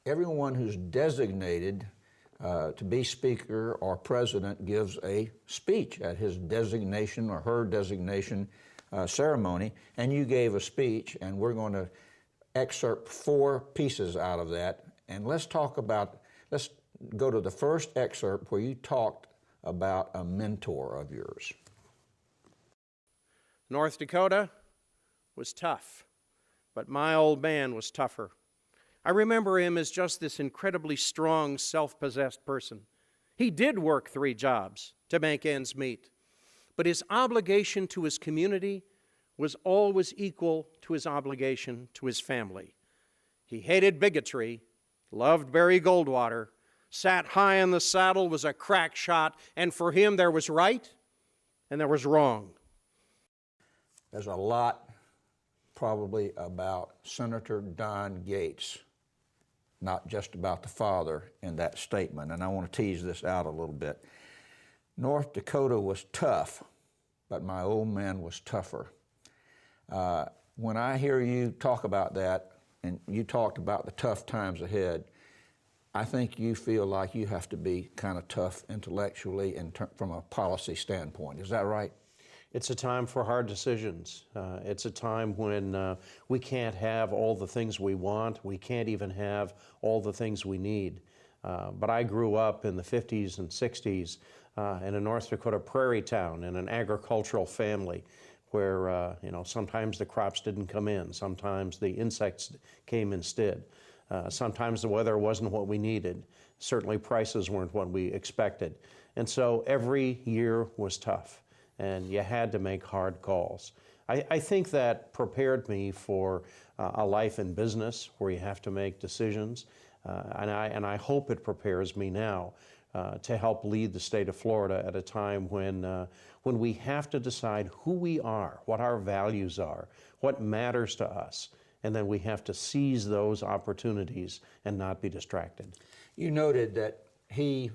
everyone who's designated to be speaker or president gives a speech at his designation or her designation ceremony, and you gave a speech, and we're going to excerpt 4 pieces out of that. And let's go to the first excerpt where you talked about a mentor of yours. North Dakota was tough, but my old man was tougher. I remember him as just this incredibly strong, self-possessed person. He did work 3 jobs to make ends meet, but his obligation to his community was always equal to his obligation to his family. He hated bigotry, loved Barry Goldwater, sat high in the saddle, was a crack shot, and for him there was right and there was wrong. There's a lot probably about Senator Don Gaetz, not just about the father in that statement, and I want to tease this out a little bit. North Dakota was tough, but my old man was tougher. When I hear you talk about that, and you talked about the tough times ahead, I think you feel like you have to be kind of tough intellectually and from a policy standpoint. Is that right? It's a time for hard decisions. It's a time when we can't have all the things we want. We can't even have all the things we need. But I grew up in the 50s and 60s in a North Dakota prairie town in an agricultural family where sometimes the crops didn't come in, sometimes the insects came instead, sometimes the weather wasn't what we needed, certainly prices weren't what we expected. And so every year was tough, and you had to make hard calls. I think that prepared me for a life in business where you have to make decisions, and I hope it prepares me now to help lead the state of Florida at a time when we have to decide who we are, what our values are, what matters to us, and then we have to seize those opportunities and not be distracted. You noted that he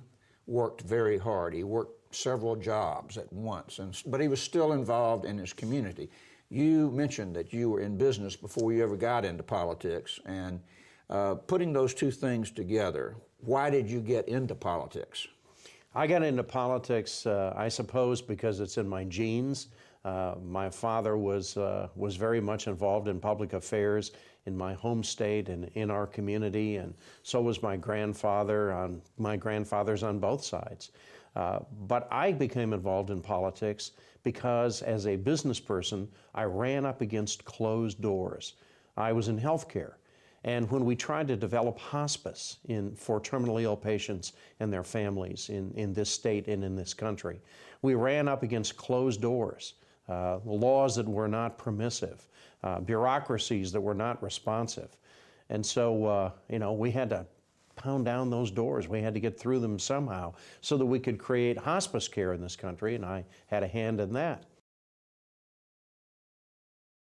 worked very hard. He worked several jobs at once, but he was still involved in his community. You mentioned that you were in business before you ever got into politics, and putting those 2 things together, why did you get into politics? I got into politics, I suppose, because it's in my genes. My father was very much involved in public affairs in my home state and in our community, and so was my grandfather, my grandfathers on both sides. But I became involved in politics because as a business person, I ran up against closed doors. I was in healthcare. And when we tried to develop hospice for terminally ill patients and their families in this state and in this country, we ran up against closed doors, laws that were not permissive, bureaucracies that were not responsive. And so, we had to pound down those doors. We had to get through them somehow so that we could create hospice care in this country, and I had a hand in that.